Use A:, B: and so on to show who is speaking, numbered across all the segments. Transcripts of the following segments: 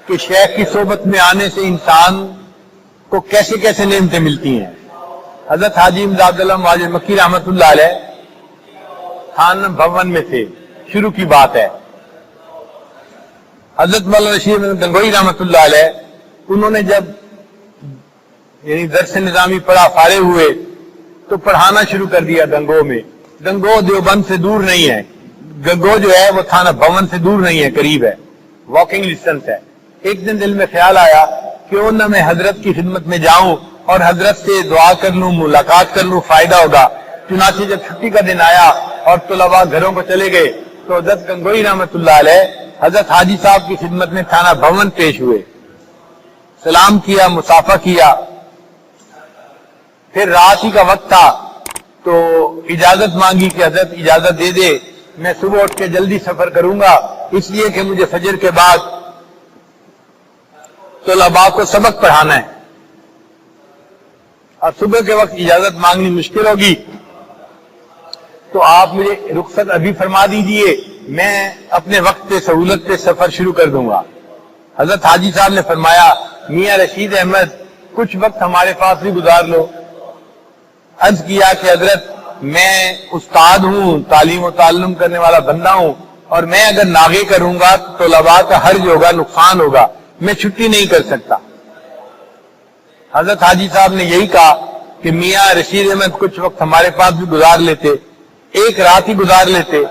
A: کہ شیخ کی صحبت میں آنے سے انسان کو کیسے کیسے نعمتیں ملتی ہیں۔ حضرت حاجی امداد اللہ مہاجر مکی رحمت اللہ علیہ خان بھون میں تھے، شروع کی بات ہے۔ حضرت مولانا رشید احمد گنگوئی رحمت اللہ علیہ انہوں نے جب یعنی درس نظامی پڑھا، فارغ ہوئے تو پڑھانا شروع کر دیا گنگو میں۔ گنگو دیوبند سے دور نہیں ہے، گنگو جو ہے وہ تھانہ بھون سے دور نہیں ہے، قریب ہے، واکنگ ڈسٹنس ہے۔ ایک دن دل میں خیال آیا کیوں نہ میں حضرت کی خدمت میں جاؤں اور حضرت سے دعا کر لوں، ملاقات کر لوں، فائدہ ہوگا۔ چنانچہ جب چھٹی کا دن آیا اور طلباء گھروں کو چلے گئے تو حضرت گنگوئی رحمت اللہ علیہ حضرت حاجی صاحب کی خدمت میں تھانہ بھون پیش ہوئے، سلام کیا، مصافحہ کیا۔ پھر رات ہی کا وقت تھا تو اجازت مانگی کہ حضرت اجازت دے دے، میں صبح اٹھ کے جلدی سفر کروں گا، اس لیے کہ مجھے فجر کے بعد طلباء کو سبق پڑھانا ہے اور صبح کے وقت اجازت مانگنی مشکل ہوگی، تو آپ مجھے رخصت ابھی فرما دیجئے، میں اپنے وقت پہ سہولت پہ سفر شروع کر دوں گا۔ حضرت حاجی صاحب نے فرمایا میاں رشید احمد کچھ وقت ہمارے پاس بھی گزار لو۔ عرض کیا کہ حضرت میں استاد ہوں، تعلیم و تعلم کرنے والا بندہ ہوں، اور میں اگر ناغے کروں گا تو طلباء کا حرج ہوگا، نقصان ہوگا، میں چھٹی نہیں کر سکتا۔ حضرت حاجی صاحب نے یہی کہا کہ میاں رشید احمد کچھ وقت ہمارے پاس بھی گزار لیتے، ایک رات ہی گزار لیتے۔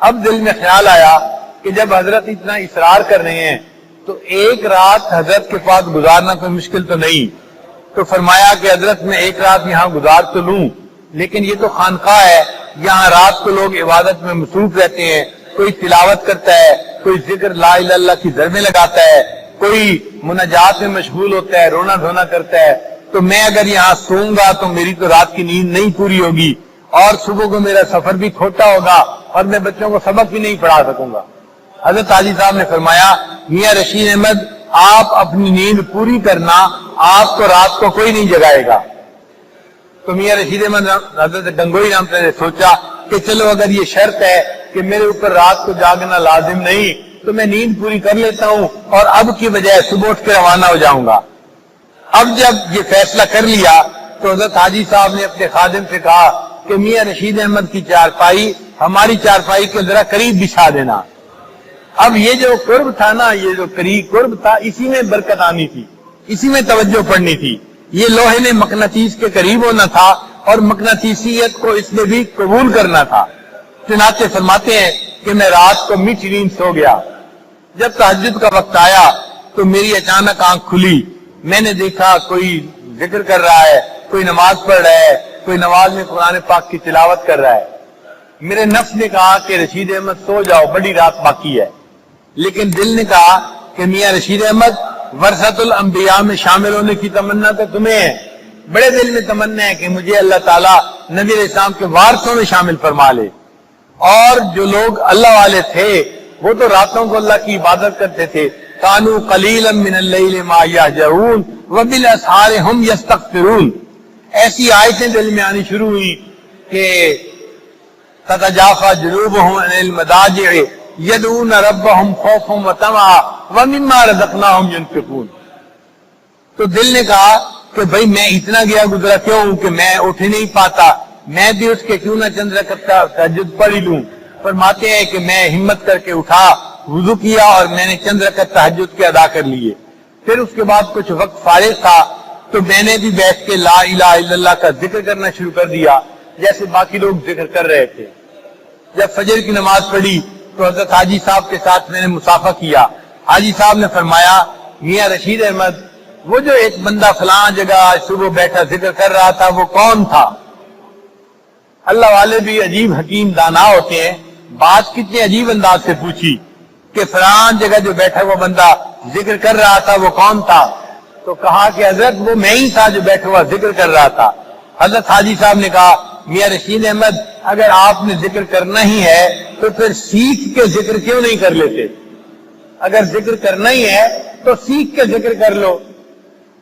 A: اب دل میں خیال آیا کہ جب حضرت اتنا اصرار کر رہے ہیں تو ایک رات حضرت کے پاس گزارنا کوئی مشکل تو نہیں، تو فرمایا کہ حضرت میں ایک رات یہاں گزار تو لوں، لیکن یہ تو خانقاہ ہے، یہاں رات کو لوگ عبادت میں مصروف رہتے ہیں، کوئی تلاوت کرتا ہے، کوئی ذکر لا الہ الا اللہ کی ضربیں لگاتا ہے، کوئی مناجات میں مشغول ہوتا ہے، رونا دھونا کرتا ہے، تو میں اگر یہاں سوں گا تو میری تو رات کی نیند نہیں پوری ہوگی اور صبح کو میرا سفر بھی کھوٹا ہوگا اور میں بچوں کو سبق بھی نہیں پڑھا سکوں گا۔ حضرت حاجی صاحب نے فرمایا میاں رشید احمد آپ اپنی نیند پوری کرنا، آپ کو رات کو کوئی نہیں جگائے گا۔ تو میاں رشید احمد حضرت گنگوئی رحمۃ اللہ نے سوچا کہ چلو اگر یہ شرط ہے کہ میرے اوپر رات کو جاگنا لازم نہیں تو میں نیند پوری کر لیتا ہوں اور اب کی بجائے صبح اٹھ کے روانہ ہو جاؤں گا۔ اب جب یہ فیصلہ کر لیا تو حضرت حاجی صاحب نے اپنے خادم سے کہا کہ میاں رشید احمد کی چارپائی ہماری چارپائی کے ذرا قریب بچھا دینا۔ اب یہ جو قرب تھا نا، یہ جو قرب تھا، اسی میں برکت آنی تھی، اسی میں توجہ پڑنی تھی۔ یہ لوہے نے مقناطیس کے قریب ہونا تھا اور مقناطیسیت کو اس نے بھی قبول کرنا تھا۔ چنانچہ فرماتے ہیں کہ میں رات کو میٹھی نیند سو گیا۔ جب تہجد کا وقت آیا تو میری اچانک آنکھ کھلی، میں نے دیکھا کوئی ذکر کر رہا ہے، کوئی نماز پڑھ رہا ہے، کوئی نماز میں قرآن پاک کی تلاوت کر رہا ہے۔ میرے نفس نے کہا کہ رشید احمد سو جاؤ، بڑی رات باقی ہے، لیکن دل نے کہا کہ میاں رشید احمد ورثۃ الانبیاء میں شامل ہونے کی تمنا تو تمہیں ہے، بڑے دل میں تمنا ہے کہ مجھے اللہ تعالیٰ نبی علیہ السلام کے وارثوں میں شامل فرما لے۔ اور جو لوگ اللہ والے تھے وہ تو راتوں کو اللہ کی عبادت کرتے تھے، کانوا قلیلا من اللیل ما یہجعون وبالاسحار هم یستغفرون۔ ایسی آیتیں دل میں آنی شروع ہوئی کہ تتجافی جنوبهم عن المضاجع یدعون ربهم خوفا وطمعا ومما رزقناهم ينفقون۔ تو دل نے کہا کہ بھئی میں اتنا گیا گزرا کیوں ہوں کہ میں اٹھ نہیں پاتا، میں بھی اٹھ کے کیوں نہ چند رکعت تہجد پڑھ لوں۔ فرماتے ہیں کہ میں ہمت کر کے اٹھا، وضو کیا اور میں نے چند رکعت تہجد کے ادا کر لیے۔ پھر اس کے بعد کچھ وقت فارغ تھا تو میں نے بھی بیٹھ کے لا الہ الا اللہ کا ذکر کرنا شروع کر دیا جیسے باقی لوگ ذکر کر رہے تھے۔ جب فجر کی نماز پڑھی تو حضرت حاجی صاحب کے ساتھ میں نے مصافحہ کیا۔ حاجی صاحب نے فرمایا میاں رشید احمد وہ جو ایک بندہ فلاں جگہ صبح بیٹھا ذکر کر رہا تھا وہ کون تھا؟ اللہ والے بھی عجیب حکیم دانا ہوتے ہیں، بات کتنے عجیب انداز سے پوچھی کہ فلاں جگہ جو بیٹھا وہ بندہ ذکر کر رہا تھا وہ کون تھا؟ تو کہا کہ حضرت وہ میں ہی تھا جو بیٹھا ہوا ذکر کر رہا تھا۔ حضرت حاجی صاحب نے کہا میاں رشید احمد اگر آپ نے ذکر کرنا ہی ہے تو پھر سیکھ کے ذکر کیوں نہیں کر لیتے؟ اگر ذکر کرنا ہی ہے تو سیکھ کے ذکر کر لو۔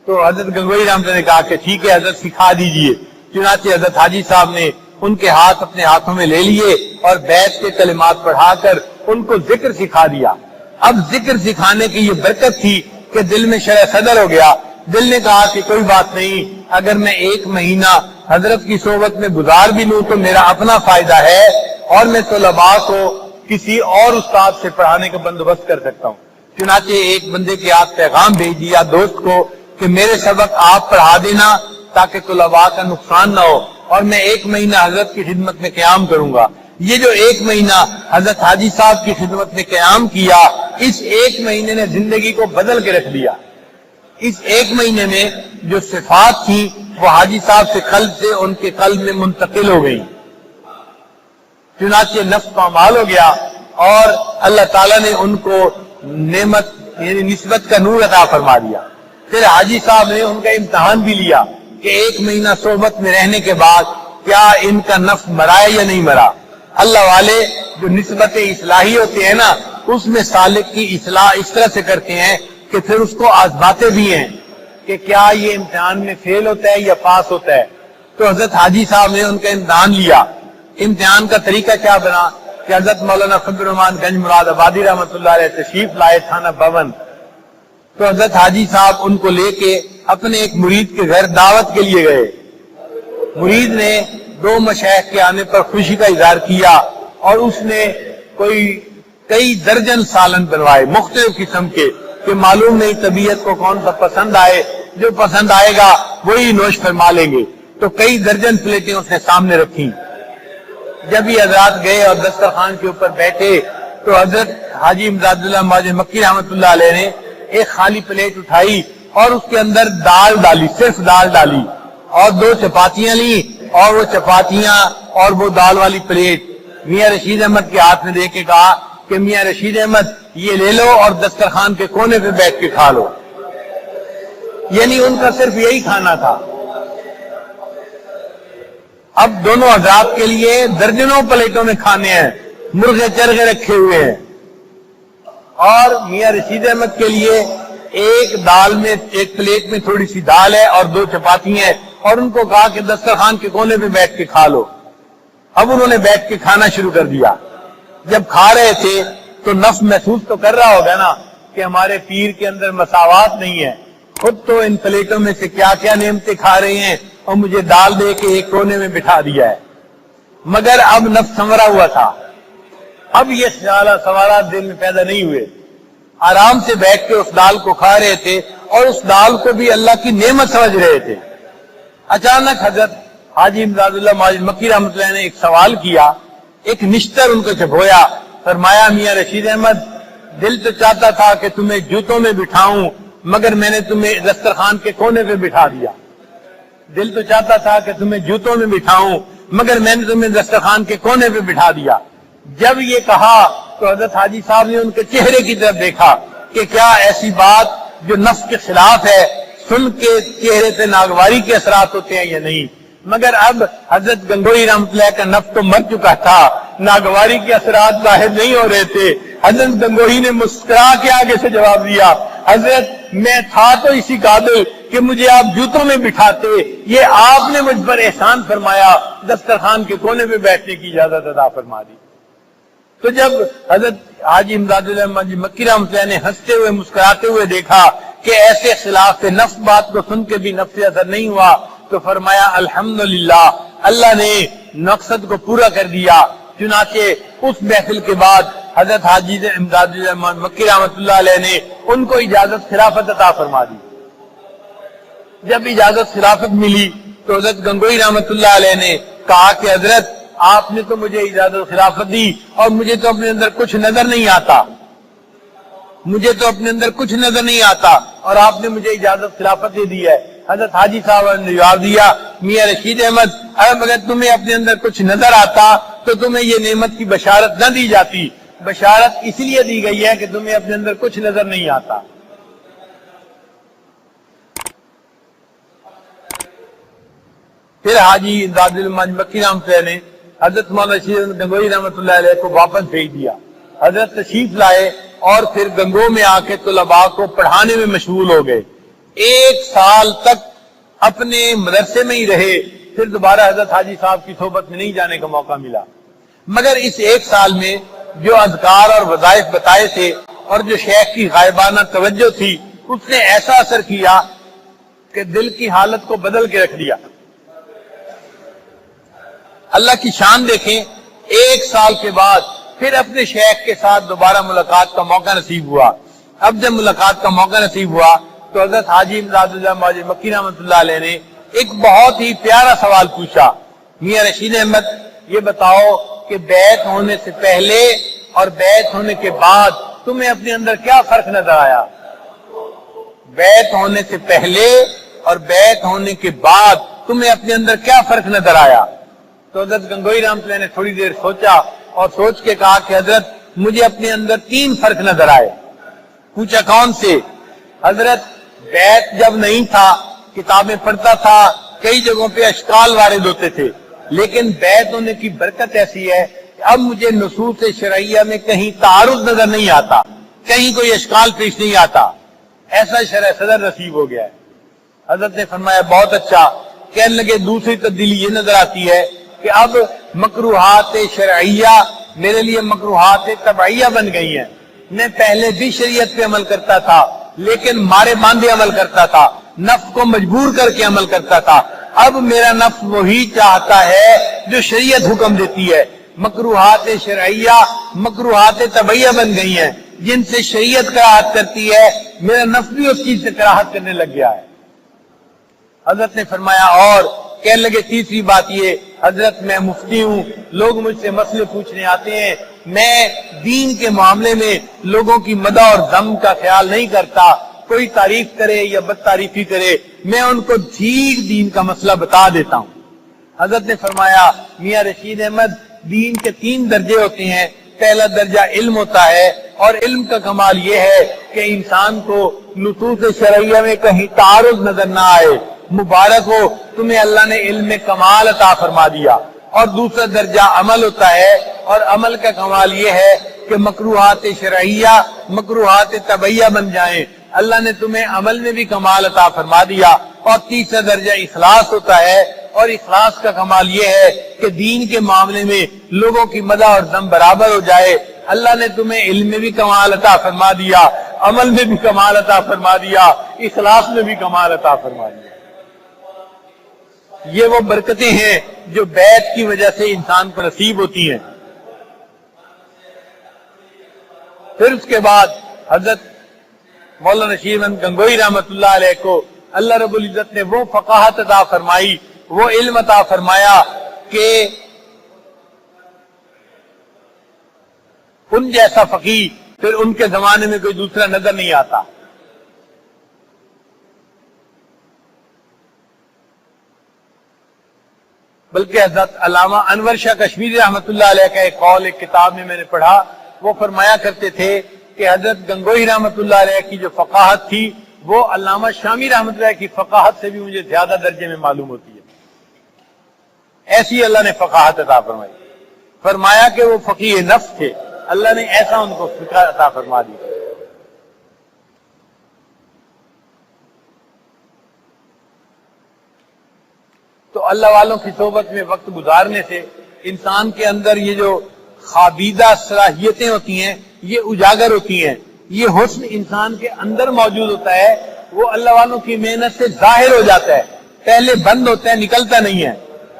A: تو حضرت گنگوئی رحمۃ اللہ نے کہا کہ ٹھیک ہے حضرت سکھا دیجئے۔ چنانچہ حضرت حاجی صاحب نے ان کے ہاتھ اپنے ہاتھوں میں لے لیے اور بیت کے کلمات پڑھا کر ان کو ذکر سکھا دیا۔ اب ذکر سکھانے کی یہ برکت تھی کہ دل میں شرح صدر ہو گیا. دل نے کہا کہ کوئی بات نہیں، اگر میں 1 مہینہ حضرت کی صحبت میں گزار بھی لوں تو میرا اپنا فائدہ ہے، اور میں طلباء کو کسی اور استاد سے پڑھانے کا بندوبست کر سکتا ہوں. چنانچہ ایک بندے کے ہاتھ پیغام بھیج دیا دوست کو کہ میرے سبق آپ پڑھا دینا تاکہ طلباء کا نقصان نہ ہو، اور میں 1 مہینہ حضرت کی خدمت میں قیام کروں گا. یہ جو 1 مہینہ حضرت حاجی صاحب کی خدمت میں قیام کیا، اس 1 مہینے نے زندگی کو بدل کے رکھ دیا. اس 1 مہینے میں جو صفات تھی وہ حاجی صاحب سے قلب سے ان کے قلب میں منتقل ہو گئی. چنانچہ نفس پامال ہو گیا اور اللہ تعالیٰ نے ان کو نعمت یعنی نسبت کا نور عطا فرما دیا. پھر حاجی صاحب نے ان کا امتحان بھی لیا کہ 1 مہینہ صحبت میں رہنے کے بعد کیا ان کا نفس مرا ہے یا نہیں مرا. اللہ والے جو نسبت اصلاحی ہوتے ہیں نا، اس میں سالک کی اصلاح اس طرح سے کرتے ہیں کہ پھر اس کو آزماتے بھی ہیں کہ کیا یہ امتحان میں فیل ہوتا ہے یا پاس ہوتا ہے. تو حضرت حاجی صاحب نے ان کا امتحان لیا. امتحان کا طریقہ کیا بنا کہ حضرت مولانا فضل الرحمان گنج مراد آبادی رحمۃ اللہ علیہ تشریف لائے تھانہ بھون. تو حضرت حاجی صاحب ان کو لے کے اپنے ایک مرید کے گھر دعوت کے لیے گئے. مرید نے 2 مشائخ کے آنے پر خوشی کا اظہار کیا اور اس نے کئی درجن سالن بنوائے مختلف قسم کے کہ معلوم نہیں طبیعت کو کون سا پسند آئے، جو پسند آئے گا وہی نوش فرما لیں گے. تو کئی درجن پلیٹیں اس نے سامنے رکھی. جب یہ حضرات گئے اور دسترخوان کے اوپر بیٹھے تو حضرت حاجی امداد اللہ ماجد مکی رحمۃ اللہ علیہ نے ایک خالی پلیٹ اٹھائی اور اس کے اندر دال ڈالی، صرف دال ڈالی، اور 2 چپاتیاں لی، اور وہ چپاتیاں اور وہ دال والی پلیٹ میاں رشید احمد کے ہاتھ میں دے کے کہا کہ میاں رشید احمد یہ لے لو اور دسترخوان کے کونے پہ بیٹھ کے کھا لو. یعنی ان کا صرف یہی کھانا تھا. اب دونوں حضرات کے لیے درجنوں پلیٹوں میں کھانے ہیں، مرغے چرغے رکھے ہوئے ہیں، اور میاں رشید احمد کے لیے ایک پلیٹ میں تھوڑی سی دال ہے اور 2 چپاتی ہیں، اور ان کو کہا کہ دسترخوان کے کونے پہ بیٹھ کے کھا لو. اب انہوں نے بیٹھ کے کھانا شروع کر دیا. جب کھا رہے تھے تو نفس محسوس تو کر رہا ہوگا نا کہ ہمارے پیر کے اندر مساوات نہیں ہے، خود تو ان پلیٹوں میں سے کیا کیا نعمتیں کھا رہے ہیں اور مجھے دال دے کے ایک کونے میں بٹھا دیا ہے. مگر اب نفس سنورا ہوا تھا. اب یہ سوالات دل میں پیدا نہیں ہوئے. آرام سے بیٹھ کے اس دال کو کھا رہے تھے اور اس دال کو بھی اللہ کی نعمت سمجھ رہے تھے. اچانک حضرت حاجی امداد اللہ ماجد مکی رحمۃ اللہ نے ایک سوال کیا، ایک نشتر ان کو چبھویا. فرمایا میاں رشید احمد، دل تو چاہتا تھا کہ تمہیں جوتوں میں بٹھاؤں مگر میں نے تمہیں دسترخوان کے کونے پہ بٹھا دیا. دل تو چاہتا تھا کہ تمہیں جوتوں میں بٹھاؤں مگر میں نے تمہیں دسترخوان کے کونے پہ بٹھا دیا. جب یہ کہا تو حضرت حاجی صاحب نے ان کے چہرے کی طرف دیکھا کہ کیا ایسی بات جو نفس کے خلاف ہے سن کے چہرے پہ ناگواری کے اثرات ہوتے ہیں یا نہیں. مگر اب حضرت گنگوئی رحمۃ اللہ کا نفس تو مر چکا تھا، ناگواری کے اثرات ظاہر نہیں ہو رہے تھے. حضرت گنگوئی نے مسکرا کے آگے سے جواب دیا، حضرت میں تھا تو اسی قابل کہ مجھے آپ جوتوں میں بٹھاتے، یہ آپ نے مجھ پر احسان فرمایا، دسترخوان کے کونے پہ بیٹھنے کی اجازت عطا فرما دی. تو جب حضرت حاجی امداد اللہ مکی رحمۃ اللہ نے ہنستے ہوئے مسکراتے ہوئے دیکھا کہ ایسے خلاف نفس بات کو سن کے بھی نفس سے اثر نہیں ہوا تو فرمایا الحمدللہ، اللہ نے مقصد کو پورا کر دیا. چنانچہ اس محفل کے بعد حضرت حاجی امداد اللہ مکی رحمۃ اللہ علیہ نے ان کو اجازت خلافت عطا فرما دی. جب اجازت خلافت ملی تو حضرت گنگوئی رحمۃ اللہ علیہ نے کہا کہ حضرت آپ نے تو مجھے اجازت خلافت دی اور مجھے تو اپنے اندر کچھ نظر نہیں آتا، اور آپ نے مجھے اجازت خلافت دے دی ہے. حضرت حاجی صاحب نے جواب دیا، میاں رشید احمد اگر تمہیں اپنے اندر کچھ نظر آتا تو تمہیں یہ نعمت کی بشارت نہ دی جاتی. بشارت اس لیے دی گئی ہے کہ تمہیں اپنے اندر کچھ نظر نہیں آتا. پھر حاجی امداد اللہ مکی رحمۃ اللہ نے حضرت مولانا رشید گنگوئی رحمۃ اللہ علیہ کو واپس بھیج دیا. حضرت تشریف لائے اور پھر گنگو میں آ کے طلباء کو پڑھانے میں مشغول ہو گئے. 1 سال تک اپنے مدرسے میں ہی رہے. پھر دوبارہ حضرت حاجی صاحب کی صحبت میں نہیں جانے کا موقع ملا. مگر اس 1 سال میں جو اذکار اور وظائف بتائے تھے اور جو شیخ کی غائبانہ توجہ تھی اس نے ایسا اثر کیا کہ دل کی حالت کو بدل کے رکھ دیا۔ اللہ کی شان دیکھیں، 1 سال کے بعد پھر اپنے شیخ کے ساتھ دوبارہ ملاقات کا موقع نصیب ہوا۔ اب جب ملاقات کا موقع نصیب ہوا تو حضرت حاجی امداد اللہ موجود مکی رحمۃ اللہ علیہ نے ایک بہت ہی پیارا سوال پوچھا، میاں رشید احمد یہ بتاؤ کہ بیعت ہونے سے پہلے اور بیعت ہونے کے بعد تمہیں اپنے اندر کیا فرق نظر آیا؟ بیعت ہونے سے پہلے اور بیعت ہونے کے بعد تمہیں اپنے اندر کیا فرق نظر آیا؟ تو حضرت گنگوئی رحمۃ اللہ نے تھوڑی دیر سوچا اور سوچ کے کہا کہ حضرت مجھے اپنے اندر 3 فرق نظر آئے۔ پوچھا کون سے؟ حضرت بیعت جب نہیں تھا کتابیں پڑھتا تھا، کئی جگہوں پہ اشکال وارد ہوتے تھے، لیکن بیعت ہونے کی برکت ایسی ہے کہ اب مجھے نصوص شرعیہ میں کہیں تعارض نظر نہیں آتا، کہیں کوئی اشکال پیش نہیں آتا، ایسا شرح صدر نصیب ہو گیا ہے۔ حضرت نے فرمایا بہت اچھا۔ کہنے لگے دوسری تبدیلی یہ نظر آتی ہے کہ اب مکروہات شرعیہ میرے لیے مکروہات طبعیہ بن گئی ہیں۔ میں پہلے بھی شریعت پہ عمل کرتا تھا لیکن مارے باندھے عمل کرتا تھا، نفس کو مجبور کر کے عمل کرتا تھا، اب میرا نفس وہی چاہتا ہے جو شریعت حکم دیتی ہے۔ مکروہات شرعیہ مکروہات طبعیہ بن گئی ہیں، جن سے شریعت کراہت کرتی ہے، میرا نفس بھی اس چیز سے کراہت کرنے لگ گیا ہے۔ حضرت نے فرمایا اور کہنے لگے تیسری بات یہ، حضرت میں مفتی ہوں، لوگ مجھ سے مسئلے پوچھنے آتے ہیں، میں دین کے معاملے میں لوگوں کی مدح اور ذم کا خیال نہیں کرتا، کوئی تعریف کرے یا بد تعریفی کرے میں ان کو ٹھیک دین کا مسئلہ بتا دیتا ہوں۔ حضرت نے فرمایا میاں رشید احمد دین کے 3 درجے ہوتے ہیں، پہلا درجہ علم ہوتا ہے اور علم کا کمال یہ ہے کہ انسان کو نصوص شرعیہ میں کہیں تعارض نظر نہ آئے، مبارک ہو تمہیں اللہ نے علم میں کمال عطا فرما دیا۔ اور دوسرا درجہ عمل ہوتا ہے اور عمل کا کمال یہ ہے کہ مکروہات شرعیہ مکروہات طبعیہ بن جائیں، اللہ نے تمہیں عمل میں بھی کمال عطا فرما دیا۔ اور تیسرا درجہ اخلاص ہوتا ہے اور اخلاص کا کمال یہ ہے کہ دین کے معاملے میں لوگوں کی مدح اور ذم برابر ہو جائے، اللہ نے تمہیں علم میں بھی کمال عطا فرما دیا، عمل میں بھی کمال عطا فرما دیا، اخلاص میں بھی کمال عطا فرما دیا۔ یہ وہ برکتیں ہیں جو بیعت کی وجہ سے انسان کو نصیب ہوتی ہیں۔ پھر اس کے بعد حضرت مولانا رشید احمد گنگوئی رحمۃ اللہ علیہ کو اللہ رب العزت نے وہ فقاہت عطا فرمائی، وہ علم عطا فرمایا کہ ان جیسا فقیہ پھر ان کے زمانے میں کوئی دوسرا نظر نہیں آتا۔ بلکہ حضرت علامہ انور شاہ کشمیری رحمۃ اللہ علیہ کا ایک قول ایک کتاب میں نے پڑھا، وہ فرمایا کرتے تھے کہ حضرت گنگوئی رحمۃ اللہ علیہ کی جو فقاہت تھی وہ علامہ شامی رحمۃ اللہ کی فقاہت سے بھی مجھے زیادہ درجے میں معلوم ہوتی ہے۔ ایسی اللہ نے فقاہت عطا فرمائی، فرمایا کہ وہ فقیہ نفس تھے، اللہ نے ایسا ان کو فقہ عطا فرما دی۔ تو اللہ والوں کی صحبت میں وقت گزارنے سے انسان کے اندر یہ جو خوابیدہ صلاحیتیں ہوتی ہیں یہ اجاگر ہوتی ہیں، یہ حسن انسان کے اندر موجود ہوتا ہے، وہ اللہ والوں کی محنت سے ظاہر ہو جاتا ہے، پہلے بند ہوتا ہے نکلتا نہیں ہے۔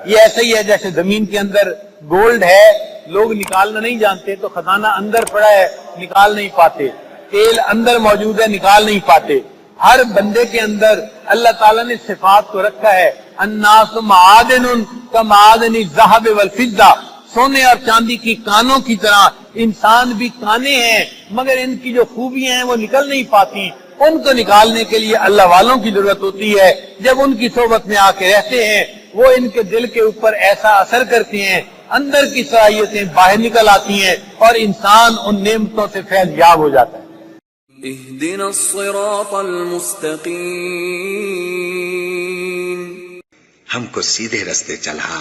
A: یہ ایسا ہی ہے جیسے زمین کے اندر گولڈ ہے، لوگ نکالنا نہیں جانتے تو خزانہ اندر پڑا ہے نکال نہیں پاتے، تیل اندر موجود ہے نکال نہیں پاتے۔ ہر بندے کے اندر اللہ تعالیٰ نے صفات کو رکھا ہے، الناس معادن کمعادن الذهب والفضہ، سونے اور چاندی کی کانوں کی طرح انسان بھی کانے ہیں، مگر ان کی جو خوبیاں ہیں وہ نکل نہیں پاتی، ان کو نکالنے کے لیے اللہ والوں کی ضرورت ہوتی ہے۔ جب ان کی صحبت میں آ کے رہتے ہیں وہ ان کے دل کے اوپر ایسا اثر کرتے ہیں، اندر کی صلاحیتیں باہر نکل آتی ہیں اور انسان ان نعمتوں سے فیض یاب ہو جاتا ہے۔
B: اهدنا الصراط المستقیم،
C: ہم کو سیدھے رستے چلا